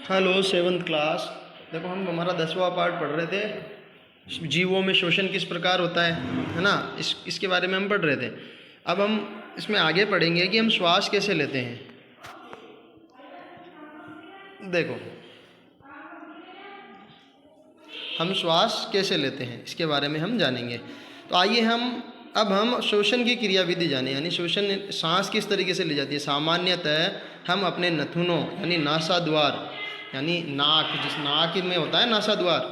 Hello seventh class. देखो हम हमारा 10वां पार्ट पढ़ रहे थे, जीवों में शोषण किस प्रकार होता है ना। इसके बारे में हम पढ़ रहे थे। अब हम इसमें आगे पढ़ेंगे कि हम श्वास कैसे लेते हैं। देखो हम श्वास कैसे लेते हैं इसके बारे में हम जानेंगे। तो आइए हम शोषण की क्रियाविधि जाने, यानी शोषण सांस किस तरीके से ली जाती है। सामान्यतः हम अपने नथुनों यानी नासाद्वार, यानी नाक, जिस नाक में होता है नासाद्वार,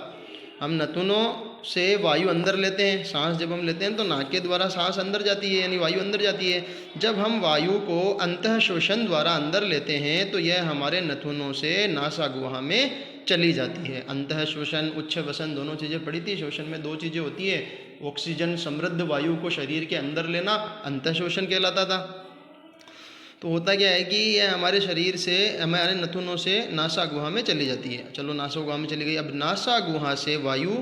हम नथुनों से वायु अंदर लेते हैं। सांस जब हम लेते हैं तो नाक के द्वारा सांस अंदर जाती है, यानी वायु अंदर जाती है। जब हम वायु को अंतः शोषण द्वारा अंदर लेते हैं तो यह हमारे नथुनों से नासा गुहा में चली जाती है। अंतः शोषण, उच्च वसन दोनों चीज़ें पढ़ी थी। शोषण में दो चीज़ें होती है, ऑक्सीजन समृद्ध वायु को शरीर के अंदर लेना अंतः शोषण कहलाता था। तो होता क्या है कि यह हमारे शरीर से, हमारे नथुनों से नासा गुहा में चली जाती है। चलो नासा गुहा में चली गई। अब नासा गुहा से वायु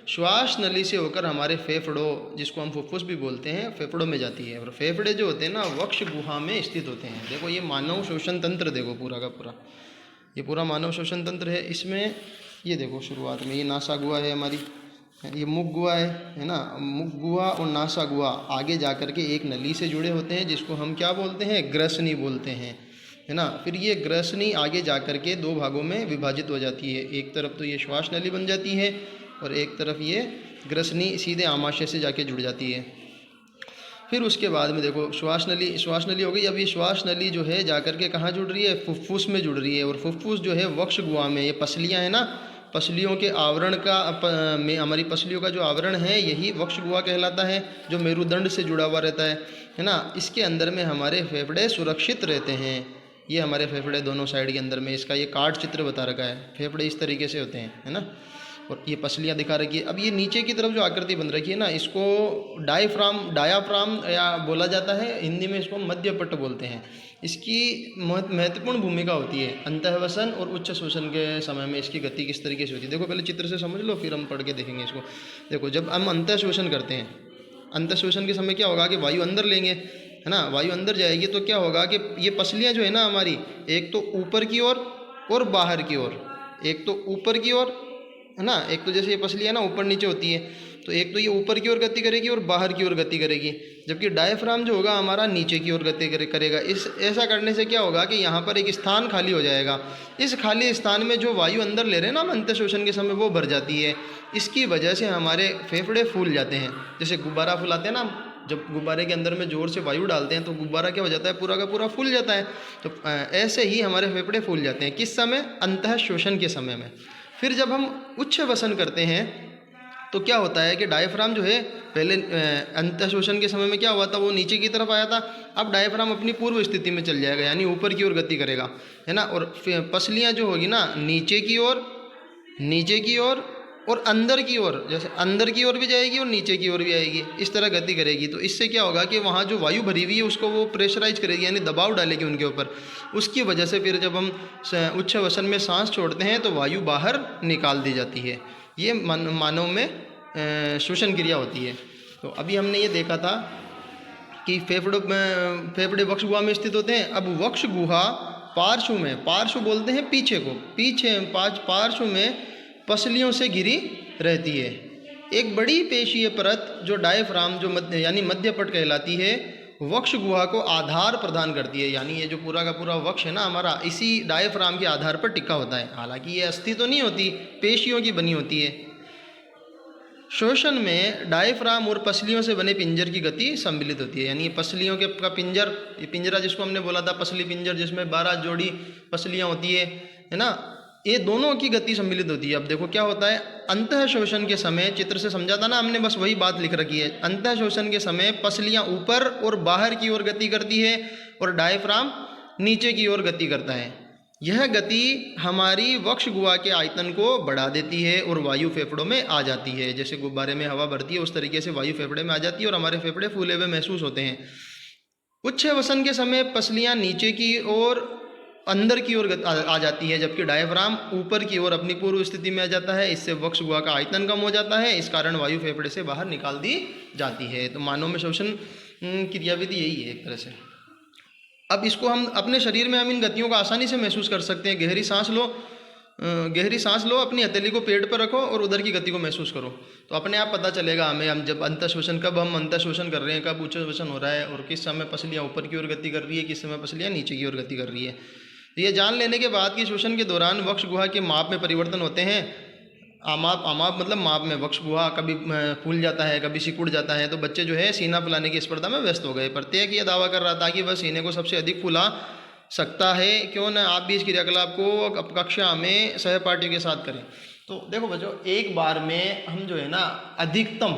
श्वास नली से होकर हमारे फेफड़ों, जिसको हम फुफ्फुस भी बोलते हैं, फेफड़ों में जाती है। और फेफड़े जो होते हैं ना, वक्ष गुहा में स्थित होते हैं। देखो ये मानव शोषण तंत्र, देखो पूरा का पूरा ये पूरा मानव शोषण तंत्र है। इसमें ये देखो शुरुआत में ये नासा गुहा है हमारी, ये मुख गुहा है ना। मुख गुहा और नासा गुहा आगे जा कर के एक नली से जुड़े होते हैं, जिसको हम क्या बोलते हैं, ग्रसनी बोलते हैं, है ना। फिर ये ग्रसनी आगे जा कर के दो भागों में विभाजित हो जाती है। एक तरफ तो ये श्वास नली बन जाती है और एक तरफ ये ग्रसनी सीधे आमाशय से जाके जुड़ जाती है। फिर उसके बाद में देखो श्वास नली हो गई। अब ये श्वास नली जो है जाकर के कहाँ जुड़ रही है, फुफ्फुस में जुड़ रही है। और फुफ्फुस जो है वक्ष गुहा में, ये पसलियाँ हैं ना, पसलियों के आवरण का में हमारी पसलियों का जो आवरण है यही वक्ष गुहा कहलाता है, जो मेरुदंड से जुड़ा हुआ रहता है ना। इसके अंदर में हमारे फेफड़े सुरक्षित रहते हैं। ये हमारे फेफड़े दोनों साइड के अंदर में, इसका ये कार्ड चित्र बता रखा है। फेफड़े इस तरीके से होते हैं, है ना। और ये पसलियाँ दिखा रखी है। अब ये नीचे की तरफ जो आकृति बन रखी है ना, इसको डायाफ्राम या बोला जाता है। हिंदी में इसको मध्यपट बोलते हैं। इसकी महत्वपूर्ण भूमिका होती है अंतःवसन और उच्च शोषण के समय में। इसकी गति किस तरीके से होती है देखो, पहले चित्र से समझ लो, फिर हम पढ़ के देखेंगे इसको। देखो जब हम अंतः शोषण करते हैं, अंतः शोषण के समय क्या होगा कि वायु अंदर लेंगे, है ना। वायु अंदर जाएगी तो क्या होगा कि ये पसलियाँ जो है ना हमारी, एक तो ऊपर की ओर और बाहर की ओर, एक तो ऊपर की ओर, है ना। एक तो जैसे ये पसलियाँ ना ऊपर नीचे होती है, तो एक तो ये ऊपर की ओर गति करेगी और बाहर की ओर गति करेगी, जबकि डायफ्राम जो होगा हमारा नीचे की ओर गति करेगा। ऐसा करने से क्या होगा कि यहाँ पर एक स्थान खाली हो जाएगा। इस खाली स्थान में जो वायु अंदर ले रहे हैं ना हम अंतः शोषण के समय, वो भर जाती है। इसकी वजह से हमारे फेफड़े फूल जाते हैं। जैसे गुब्बारा फुलाते हैं ना, जब गुब्बारे के अंदर में जोर से वायु डालते हैं तो गुब्बारा क्या हो जाता है, पूरा का पूरा फूल जाता है। तो ऐसे ही हमारे फेफड़े फूल जाते हैं। किस समय, अंतः शोषण के समय में। फिर जब हम उच्च वसन करते हैं तो क्या होता है कि डायफ्राम जो है, पहले अंतः शोषण के समय में क्या हुआ था, वो नीचे की तरफ आया था। अब डायफ्राम अपनी पूर्व स्थिति में चल जाएगा, यानी ऊपर की ओर गति करेगा, है ना। और पसलियाँ जो होगी ना, नीचे की ओर और अंदर की ओर, जैसे अंदर की ओर भी जाएगी और नीचे की ओर भी आएगी, इस तरह गति करेगी। तो इससे क्या होगा कि वहाँ जो वायु भरी हुई है उसको वो प्रेशराइज करेगी, यानी दबाव डालेगी उनके ऊपर। उसकी वजह से फिर जब हम उच्च वसन में सांस छोड़ते हैं तो वायु बाहर निकाल दी जाती है। ये मानव में शोषण क्रिया होती है। तो अभी हमने ये देखा था कि फेफड़े वक्ष गुहा में स्थित होते हैं। अब वक्ष गुहा पार्श्व में, पार्श्व बोलते हैं पीछे को, पीछे पार्श्व में पसलियों से घिरी रहती है एक बड़ी पेशीय परत, जो डायफ्राम जो यानी मध्यपट कहलाती है, वक्ष गुहा को आधार प्रदान करती है। यानी ये जो पूरा का पूरा वक्ष है ना हमारा, इसी डायफ्राम के आधार पर टिका होता है। हालांकि ये अस्थि तो नहीं होती, पेशियों की बनी होती है। शोषण में डायफ्राम और पसलियों से बने पिंजर की गति सम्मिलित होती है। यानी पसलियों के का पिंजर, ये पिंजरा जिसको हमने बोला था पसली पिंजर, जिसमें 12 जोड़ी पसलियाँ होती है ना, ये दोनों की गति सम्मिलित होती है। अब देखो क्या होता है, अंतः शोषण के समय, चित्र से समझा था ना हमने, बस वही बात लिख रखी है। अंतः शोषण के समय पसलियाँ ऊपर और बाहर की ओर गति करती है और डायफ्राम नीचे की ओर गति करता है। यह गति हमारी वक्ष गुहा के आयतन को बढ़ा देती है और वायु फेफड़ों में आ जाती है। जैसे गुब्बारे में हवा भरती है उस तरीके से वायु फेफड़े में आ जाती है और हमारे फेफड़े फूले हुए महसूस होते हैं। उच्च वसन के समय पसलियाँ नीचे की ओर अंदर की ओर आ जाती है, जबकि डायफ्राम ऊपर की ओर अपनी पूर्व स्थिति में आ जाता है। इससे वक्ष गुहा का आयतन कम हो जाता है, इस कारण वायु फेफड़े से बाहर निकाल दी जाती है। तो मानव में शोषण क्रियाविधि यही है एक तरह से। अब इसको हम अपने शरीर में हम इन गतियों को आसानी से महसूस कर सकते हैं। गहरी सांस लो गहरी सांस लो, अपनी हथेली को पेट पर रखो और उधर की गति को महसूस करो, तो अपने आप पता चलेगा हमें हम जब अंतः श्वसन, कब हम अंतः श्वसन कर रहे हैं, कब उच्च श्वसन हो रहा है और किस समय पसलियाँ ऊपर की ओर गति कर रही है, किस समय पसलियाँ नीचे की ओर गति कर रही है। तो ये जान लेने के बाद कि श्वसन के दौरान वक्ष गुहा के माप में परिवर्तन होते हैं। आमाप, आमाप मतलब माप में, वक्ष गुहा कभी फूल जाता है, कभी सिकुड़ जाता है। तो बच्चे जो है सीना फुलाने की स्पर्धा में व्यस्त हो गए। प्रत्येक ये दावा कर रहा था कि वह सीने को सबसे अधिक फुला सकता है, क्यों न आप भी इस क्रियाकलाप को कक्षा में सहपाठियों के साथ करें। तो देखो बच्चों, एक बार में हम जो है ना अधिकतम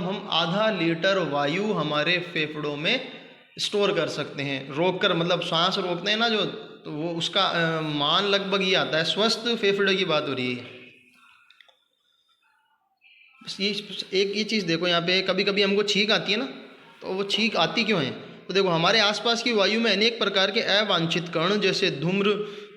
हम आधा लीटर वायु हमारे फेफड़ों में स्टोर कर सकते हैं। रोक कर मतलब सांस रोकते हैं ना जो, तो वो उसका मान लगभग ये आता है। स्वस्थ फेफड़े की बात हो रही है। ये एक ये चीज़ देखो यहाँ पे, कभी कभी हमको छींक आती है ना, तो वो छींक आती क्यों है? तो देखो हमारे आसपास की वायु में अनेक प्रकार के अवांछित कण जैसे धूम्र,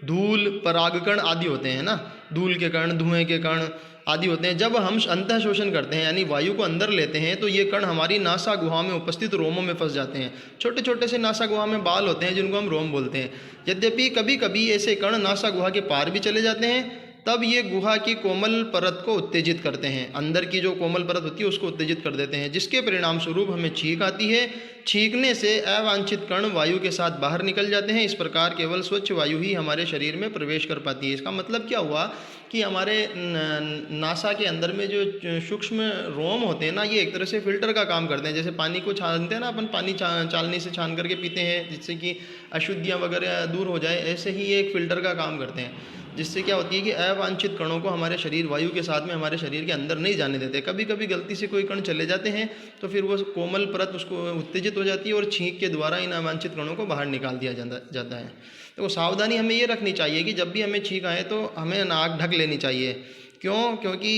धूल, परागकण आदि होते हैं ना, धूल के कण, धुएं के कण आदि होते हैं। जब हम अंतः शोषण करते हैं यानी वायु को अंदर लेते हैं तो ये कण हमारी नासा गुहा में उपस्थित रोमों में फंस जाते हैं। छोटे छोटे से नासा गुहा में बाल होते हैं जिनको हम रोम बोलते हैं। यद्यपि कभी कभी ऐसे कण नासा गुहा के पार भी चले जाते हैं, तब ये गुहा की कोमल परत को उत्तेजित करते हैं। अंदर की जो कोमल परत होती है उसको उत्तेजित कर देते हैं, जिसके परिणाम स्वरूप हमें छींक आती है। छींकने से अवांछित कण वायु के साथ बाहर निकल जाते हैं। इस प्रकार केवल स्वच्छ वायु ही हमारे शरीर में प्रवेश कर पाती है। इसका मतलब क्या हुआ कि हमारे नासा के अंदर में जो सूक्ष्म रोम होते हैं ना, ये एक तरह से फिल्टर का काम करते हैं। जैसे पानी को छानते हैं ना अपन, पानी चालनी से छान करके पीते हैं जिससे कि अशुद्धियाँ वगैरह दूर हो जाए, ऐसे ही ये एक फिल्टर का काम करते हैं। जिससे क्या होती है कि अवांछित कणों को हमारे शरीर वायु के साथ में हमारे शरीर के अंदर नहीं जाने देते। कभी कभी गलती से कोई कण चले जाते हैं तो फिर वो कोमल परत उसको उत्तेजित हो जाती है और छींक के द्वारा इन अवांछित कणों को बाहर निकाल दिया जाता है। तो सावधानी हमें ये रखनी चाहिए कि जब भी हमें छींक आए तो हमें नाक ढक लेनी चाहिए। क्यों? क्योंकि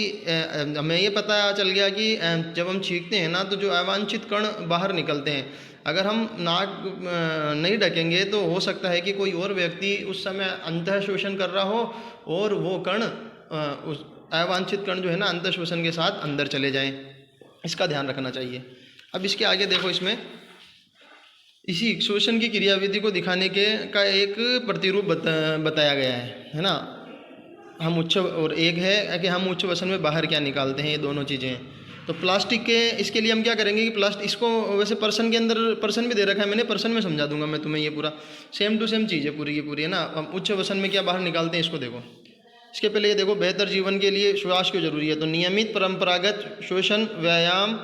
हमें ये पता चल गया कि जब हम छींकते हैं ना तो जो अवांछित कण बाहर निकलते हैं। अगर हम नाक नहीं ढकेंगे तो हो सकता है कि कोई और व्यक्ति उस समय अंतः शोषण कर रहा हो और वो कण उस अवांछित कण जो है ना अंतः शोषण के साथ अंदर चले जाएं। इसका ध्यान रखना चाहिए। अब इसके आगे देखो, इसमें इसी शोषण की क्रियाविधि को दिखाने का एक प्रतिरूप बताया गया है ना। हम उच्च और एक है कि हम उच्च वसन में बाहर क्या निकालते हैं, ये दोनों चीज़ें हैं। तो प्लास्टिक के इसके लिए हम क्या करेंगे कि प्लास्टिक, इसको वैसे पर्सन के अंदर पर्सन भी दे रखा है मैंने, पर्सन में समझा दूंगा मैं तुम्हें। ये पूरा सेम टू सेम चीज़ है पूरी की पूरी, है ना। हम उच्च वसन में क्या बाहर निकालते हैं इसको देखो। इसके पहले ये देखो, बेहतर जीवन के लिए श्वास क्यों जरूरी है। तो नियमित परंपरागत श्वसन व्यायाम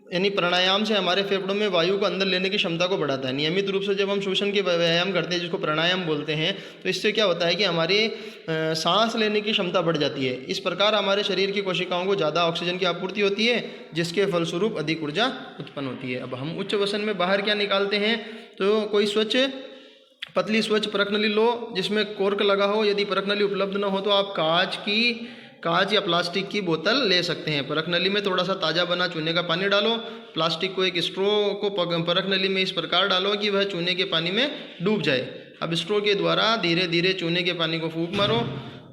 यानी प्राणायाम से हमारे फेफड़ों में वायु को अंदर लेने की क्षमता को बढ़ाता है। नियमित रूप से जब हम श्वसन के व्यायाम करते हैं जिसको प्राणायाम बोलते हैं, तो इससे क्या होता है कि हमारी सांस लेने की क्षमता बढ़ जाती है। इस प्रकार हमारे शरीर की कोशिकाओं को ज़्यादा ऑक्सीजन की आपूर्ति होती है, जिसके फलस्वरूप अधिक ऊर्जा उत्पन्न होती है। अब हम उच्च वसन में बाहर क्या निकालते हैं, तो कोई पतली स्वच्छ परखनली लो जिसमें कॉर्क लगा हो। यदि परखनली उपलब्ध न हो तो आप कांच या प्लास्टिक की बोतल ले सकते हैं। परखनली में थोड़ा सा ताज़ा बना चूने का पानी डालो। प्लास्टिक को एक स्ट्रो को परखनली में इस प्रकार डालो कि वह चूने के पानी में डूब जाए। अब स्ट्रो के द्वारा धीरे धीरे चूने के पानी को फूंक मारो।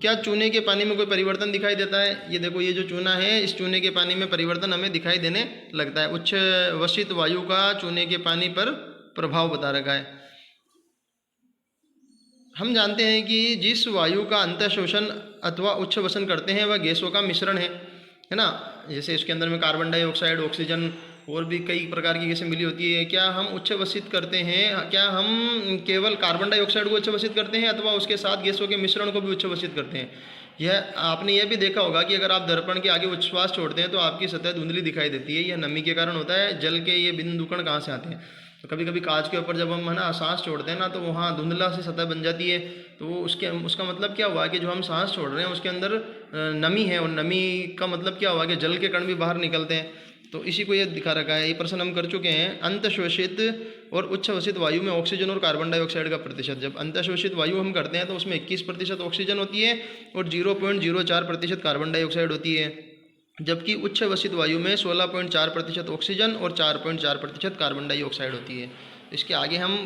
क्या चूने के पानी में कोई परिवर्तन दिखाई देता है? ये देखो, ये जो चूना है, इस चूने के पानी में परिवर्तन हमें दिखाई देने लगता है। उच्च वसित वायु का चूने के पानी पर प्रभाव बता रखा है। हम जानते हैं कि जिस वायु का अंतः शोषण अथवा उच्च वसन करते हैं वह गैसों का मिश्रण है ना। जैसे इसके अंदर में कार्बन डाइऑक्साइड, ऑक्सीजन और भी कई प्रकार की गैसें मिली होती है। क्या हम उच्च वसित करते हैं? क्या हम केवल कार्बन डाइऑक्साइड को उच्च वसित करते हैं अथवा उसके साथ गैसों के मिश्रण को भी उच्च वसित करते हैं? यह आपने यह भी देखा होगा कि अगर आप दर्पण के आगे उच्छ्वास छोड़ते हैं तो आपकी सतह धुंधली दिखाई देती है। यह नमी के कारण होता है। जल के ये बिंदु कण कहाँ से आते हैं? तो कभी कभी कांच के ऊपर जब हम है ना सांस छोड़ते हैं ना, तो वहाँ धुंधला सी सतह बन जाती है। तो उसका मतलब क्या हुआ कि जो हम सांस छोड़ रहे हैं उसके अंदर नमी है, और नमी का मतलब क्या हुआ कि जल के कण भी बाहर निकलते हैं। तो इसी को ये दिखा रखा है। ये प्रश्न हम कर चुके हैं। अंतःशोषित और उच्छ्वसित वायु में ऑक्सीजन और कार्बन डाइऑक्साइड का प्रतिशत। जब अंतःशोषित वायु हम करते हैं तो उसमें 21% ऑक्सीजन होती है और 0.04% कार्बन डाइऑक्साइड होती है, जबकि उच्च वसित वायु में 16.4% ऑक्सीजन और 4.4% कार्बन डाइऑक्साइड होती है। इसके आगे हम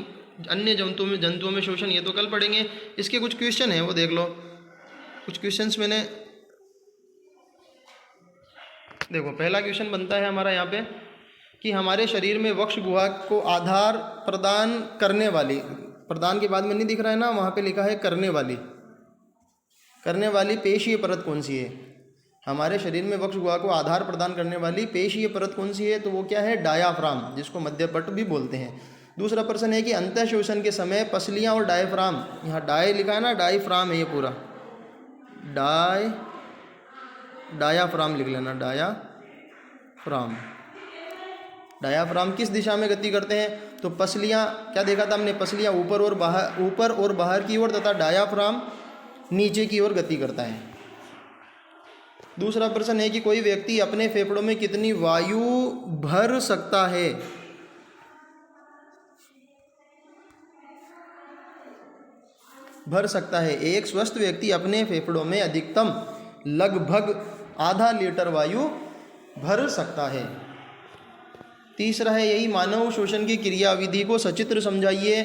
अन्य जंतुओं में शोषण, ये तो कल पढ़ेंगे। इसके कुछ क्वेश्चन हैं वो देख लो। कुछ क्वेश्चंस मैंने देखो, पहला क्वेश्चन बनता है हमारा यहाँ पे कि हमारे शरीर में वक्ष गुहा को आधार प्रदान करने वाली प्रदान के बाद में नहीं दिख रहा है ना, वहाँ पे लिखा है करने वाली। करने वाली पेशीय परत कौन सी है? हमारे शरीर में वक्ष गुहा को आधार प्रदान करने वाली पेशीय परत कौन सी है? तो वो क्या है? डायाफ्राम, जिसको मध्यपट भी बोलते हैं। दूसरा प्रश्न है कि अंतः शोषण के समय पसलियाँ और डायफ्राम, यहाँ डाय लिखा है ना, डायफ्राम है ये पूरा, डायाफ्राम लिख लेना, डायाफ्राम। डायाफ्राम किस दिशा में गति करते हैं? तो पसलियाँ, क्या देखा था हमने? पसलियाँ ऊपर और बाहर की ओर, तथा डायाफ्राम नीचे की ओर गति करता है। दूसरा प्रश्न है कि कोई व्यक्ति अपने फेफड़ों में कितनी वायु भर सकता है? भर सकता है। एक स्वस्थ व्यक्ति अपने फेफड़ों में अधिकतम लगभग आधा लीटर वायु भर सकता है। तीसरा है यही मानव शोषण की क्रियाविधि को सचित्र समझाइए।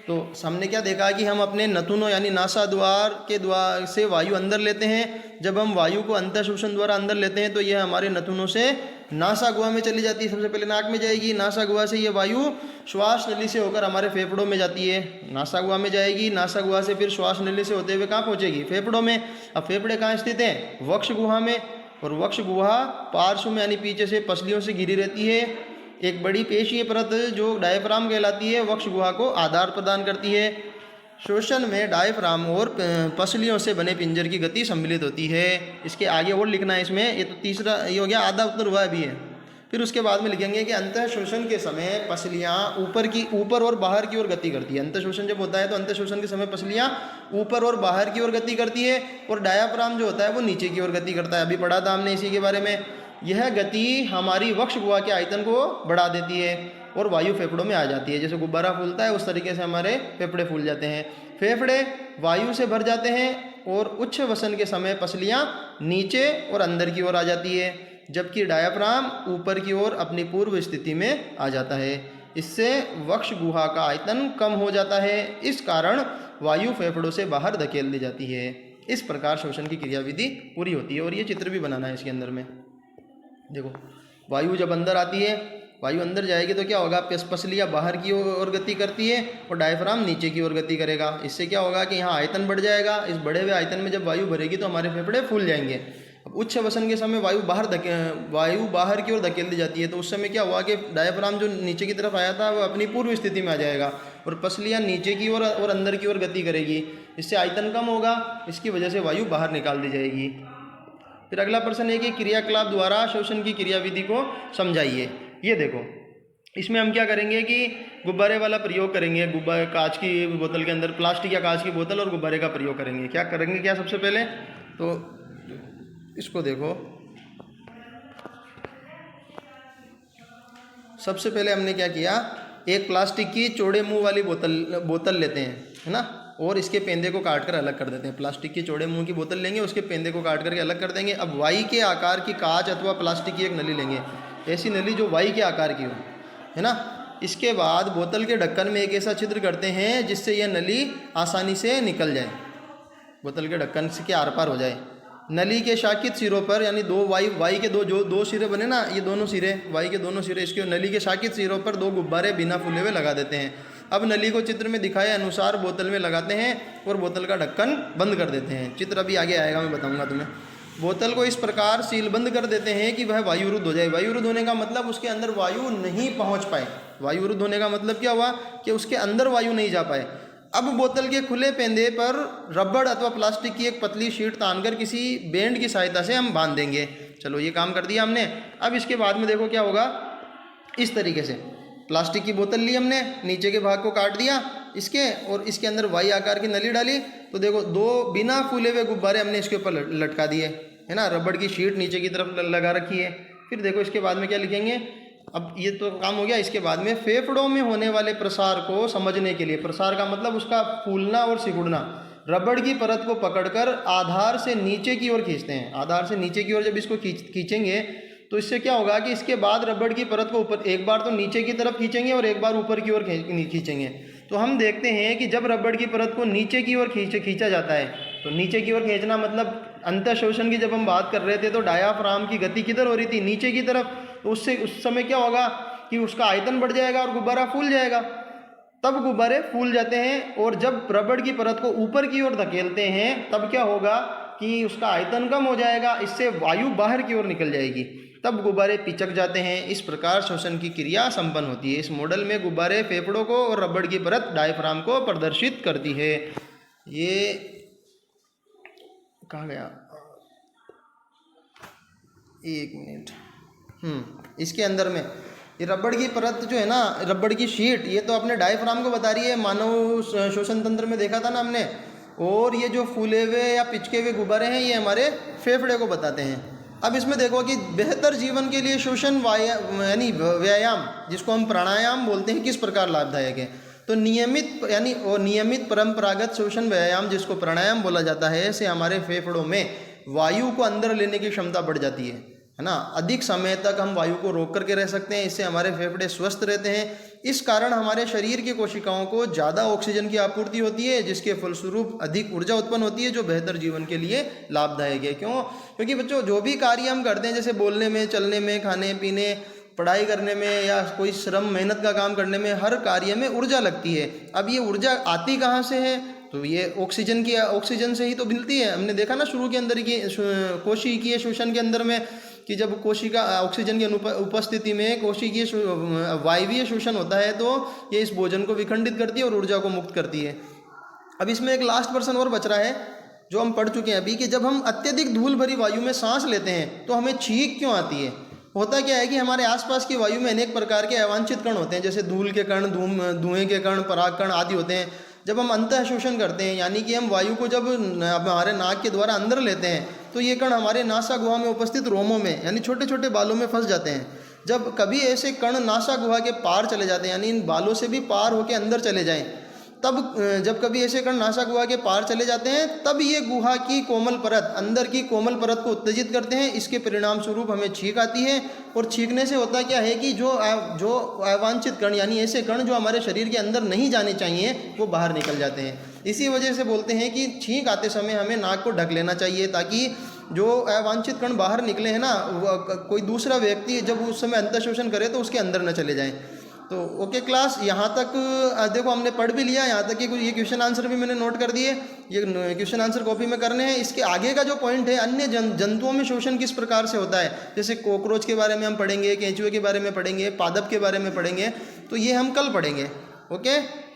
तो हमने क्या देखा कि हम अपने नथुनों यानी नासा द्वार के द्वार से वायु अंदर लेते हैं। जब हम वायु को अंतः शोषण द्वारा अंदर लेते हैं तो यह हमारे नथुनों से नासा गुहा में चली जाती है। सबसे पहले नाक में जाएगी, नासा गुहा से ये वायु श्वास नली से होकर हमारे फेफड़ों में जाती है, नासा गुहा में जाएगी, नासा गुहा से फिर श्वास नली से होते हुए कहाँ पहुँचेगी? फेफड़ों में। अब फेफड़े कहाँ स्थित हैं? वक्ष गुहा में। और वक्ष गुहा पार्श्व में यानी पीछे से पसलियों से घिरी रहती है। एक बड़ी पेशीय परत जो डायफ्राम कहलाती है वक्ष गुहा को आधार प्रदान करती है। शोषण में डायफ्राम और पसलियों से बने पिंजर की गति सम्मिलित होती है। इसके आगे और लिखना है इसमें, ये तो तीसरा ये हो गया, आधा उत्तर हुआ भी है। फिर उसके बाद में लिखेंगे कि अंतः शोषण के समय पसलियाँ ऊपर और बाहर की ओर गति करती है। अंतः शोषण जब होता है तो अंतः शोषण के समय पसलियाँ ऊपर और बाहर की ओर गति करती है, और डायाफ्राम जो होता है वो नीचे की ओर गति करता है। अभी पढ़ा था हमने इसी के बारे में। यह गति हमारी वक्ष गुहा के आयतन को बढ़ा देती है और वायु फेफड़ों में आ जाती है। जैसे गुब्बारा फूलता है उस तरीके से हमारे फेफड़े फूल जाते हैं। फेफड़े वायु से भर जाते हैं और उच्च वसन के समय पसलियाँ नीचे और अंदर की ओर आ जाती है, जबकि डायाफ्राम ऊपर की ओर अपनी पूर्व स्थिति में आ जाता है। इससे वक्ष गुहा का आयतन कम हो जाता है। इस कारण वायु फेफड़ों से बाहर धकेल दी जाती है। इस प्रकार शोषण की क्रियाविधि पूरी होती है। और ये चित्र भी बनाना है इसके अंदर में। देखो, वायु जब अंदर आती है, वायु अंदर जाएगी तो क्या होगा? पसलियाँ बाहर की ओर गति करती है और डायफ्राम नीचे की ओर गति करेगा। इससे क्या होगा कि यहाँ आयतन बढ़ जाएगा। इस बढ़े हुए आयतन में जब वायु भरेगी तो हमारे फेफड़े फूल जाएंगे। अब उच्च वसन के समय वायु बाहर की ओर धकेल दी जाती है, तो उस समय क्या हुआ कि डायफ्राम जो नीचे की तरफ आया था वो अपनी पूर्व स्थिति में आ जाएगा और पसलियाँ नीचे की ओर और अंदर की ओर गति करेगी। इससे आयतन कम होगा, इसकी वजह से वायु बाहर निकाल दी जाएगी। फिर अगला प्रश्न है कि क्रियाकलाप द्वारा शोषण की क्रियाविधि को समझाइए। ये देखो, इसमें हम क्या करेंगे कि गुब्बारे वाला प्रयोग करेंगे। गुब्बारे कांच की बोतल के अंदर, प्लास्टिक या कांच की बोतल और गुब्बारे का प्रयोग करेंगे। क्या करेंगे? क्या सबसे पहले तो इसको देखो, सबसे पहले हमने क्या किया, एक प्लास्टिक की चौड़े मुंह वाली बोतल लेते हैं, है ना, और इसके पेंदे को काट कर अलग कर देते हैं। प्लास्टिक की चौड़े मुंह की बोतल लेंगे, उसके पेंदे को काट करके अलग कर देंगे। अब वाई के आकार की कांच अथवा प्लास्टिक की एक नली लेंगे, ऐसी नली जो वाई के आकार की हो, है ना। इसके बाद बोतल के ढक्कन में एक ऐसा छिद्र करते हैं जिससे यह नली आसानी से निकल जाए, बोतल के ढक्कन से के आर पार हो जाए। नली के शाकित सिरों पर, यानी दो वाई के दो सिरे बने ना, ये दोनों सिरे, वाई के दोनों सिरे, इसके नली के शाकित सिरों पर दो गुब्बारे बिना फूले हुए लगा देते हैं। अब नली को चित्र में दिखाए अनुसार बोतल में लगाते हैं और बोतल का ढक्कन बंद कर देते हैं। चित्र अभी आगे आएगा, मैं बताऊंगा तुम्हें। बोतल को इस प्रकार सील बंद कर देते हैं कि वह वायुरुद्ध हो जाए। वायुरुद्ध होने का मतलब उसके अंदर वायु नहीं पहुंच पाए। वायुरुद्ध होने का मतलब क्या हुआ कि उसके अंदर वायु नहीं जा पाए। अब बोतल के खुले पेंदे पर रबड़ अथवा प्लास्टिक की एक पतली शीट तानकर किसी बैंड की सहायता से हम बांध देंगे। चलो, ये काम कर दिया हमने। अब इसके बाद में देखो क्या होगा, इस तरीके से प्लास्टिक की बोतल ली हमने, नीचे के भाग को काट दिया इसके, और इसके अंदर वाई आकार की नली डाली, तो देखो दो बिना फूले हुए गुब्बारे हमने इसके ऊपर लटका दिए, है ना। रबड़ की शीट नीचे की तरफ लगा रखी है। फिर देखो इसके बाद में क्या लिखेंगे। अब ये तो काम हो गया। इसके बाद में फेफड़ों में होने वाले प्रसार को समझने के लिए, प्रसार का मतलब उसका फूलना और सिकुड़ना, रबड़ की परत को पकड़कर आधार से नीचे की ओर खींचते हैं। आधार से नीचे की ओर जब इसको खींचेंगे तो इससे क्या होगा कि इसके बाद रबड़ की परत को ऊपर, एक बार तो नीचे की तरफ खींचेंगे और एक बार ऊपर की ओर खींचेंगे। तो हम देखते हैं कि जब रबड़ की परत को नीचे की ओर खींचा जाता है, तो नीचे की ओर खींचना मतलब अंतः शोषण की जब हम बात कर रहे थे तो डायाफ्राम की गति किधर हो रही थी? नीचे की तरफ। तो उससे उस समय क्या होगा कि उसका आयतन बढ़ जाएगा और गुब्बारा फूल जाएगा। तब गुब्बारे फूल जाते हैं, और जब रबड़ की परत को ऊपर की ओर धकेलते हैं तब क्या होगा कि उसका आयतन कम हो जाएगा, इससे वायु बाहर की ओर निकल जाएगी, तब गुब्बारे पिचक जाते हैं। इस प्रकार श्वसन की क्रिया संपन्न होती है। इस मॉडल में गुब्बारे फेफड़ों को और रबड़ की परत डायफ्राम को प्रदर्शित करती है। ये कहाँ गया, एक मिनट। इसके अंदर में ये रबड़ की परत जो है ना, रबड़ की शीट, ये तो अपने डायफ्राम को बता रही है, मानव श्वसन तंत्र में देखा था ना हमने। और ये जो फूले हुए या पिचके हुए गुब्बारे हैं ये हमारे फेफड़े को बताते हैं। अब इसमें देखो कि बेहतर जीवन के लिए श्वसन यानी व्यायाम, जिसको हम प्राणायाम बोलते हैं, किस प्रकार लाभदायक है। तो नियमित परंपरागत श्वसन व्यायाम, जिसको प्राणायाम बोला जाता है, से हमारे फेफड़ों में वायु को अंदर लेने की क्षमता बढ़ जाती है ना। अधिक समय तक हम वायु को रोक करके रह सकते हैं, इससे हमारे फेफड़े स्वस्थ रहते हैं। इस कारण हमारे शरीर की कोशिकाओं को ज़्यादा ऑक्सीजन की आपूर्ति होती है, जिसके फलस्वरूप अधिक ऊर्जा उत्पन्न होती है, जो बेहतर जीवन के लिए लाभदायक है। क्यों? क्योंकि बच्चों जो भी कार्य हम करते हैं, जैसे बोलने में, चलने में, खाने पीने, पढ़ाई करने में, या कोई श्रम मेहनत का काम करने में, हर कार्य में ऊर्जा लगती है। अब ये ऊर्जा आती कहाँ से है? तो ये ऑक्सीजन से ही तो मिलती है। हमने देखा ना शुरू के अंदर की कोशिकीय श्वसन के अंदर में, कि जब कोशिका ऑक्सीजन की उपस्थिति में कोशिकीय वायवीय श्वसन होता है, तो ये इस भोजन को विखंडित करती है और ऊर्जा को मुक्त करती है। अब इसमें एक लास्ट पर्सन और बच रहा है, जो हम पढ़ चुके हैं अभी, कि जब हम अत्यधिक धूल भरी वायु में सांस लेते हैं तो हमें छींक क्यों आती है। होता क्या है कि हमारे आसपास की वायु में अनेक प्रकार के अवांछित कण होते हैं, जैसे धूल के कण, धुएं के कण, पराग कण आदि होते हैं। जब हम अंतः शोषण करते हैं, यानी कि हम वायु को जब हमारे नाक के द्वारा अंदर लेते हैं, तो ये कण हमारे नासा गुहा में उपस्थित रोमों में, यानी छोटे छोटे बालों में फंस जाते हैं। जब कभी ऐसे कण नासा गुहा के पार चले जाते हैं, यानी इन बालों से भी पार होकर अंदर चले जाएं, तब जब कभी ऐसे कण नासा गुहा के पार चले जाते हैं, तब ये गुहा की कोमल परत, अंदर की कोमल परत को उत्तेजित करते हैं। इसके परिणाम स्वरूप हमें छींक आती है, और छींकने से होता क्या है कि जो अवांछित कण, यानी ऐसे कण जो हमारे शरीर के अंदर नहीं जाने चाहिए, वो बाहर निकल जाते हैं। इसी वजह से बोलते हैं कि छींक आते समय हमें नाक को ढक लेना चाहिए, ताकि जो अवांछित कण बाहर निकले हैं ना, कोई दूसरा व्यक्ति जब उस समय अंतः शोषण करे तो उसके अंदर न चले जाएं। तो ओके क्लास, यहाँ तक देखो हमने पढ़ भी लिया, यहाँ तक कि ये क्वेश्चन आंसर भी मैंने नोट कर दिए, ये क्वेश्चन आंसर कॉपी में करने हैं। इसके आगे का जो पॉइंट है, अन्य जंतुओं में शोषण किस प्रकार से होता है, जैसे कॉकरोच के बारे में हम पढ़ेंगे, केंचुए के बारे में पढ़ेंगे, पादप के बारे में पढ़ेंगे, तो ये हम कल पढ़ेंगे। ओके।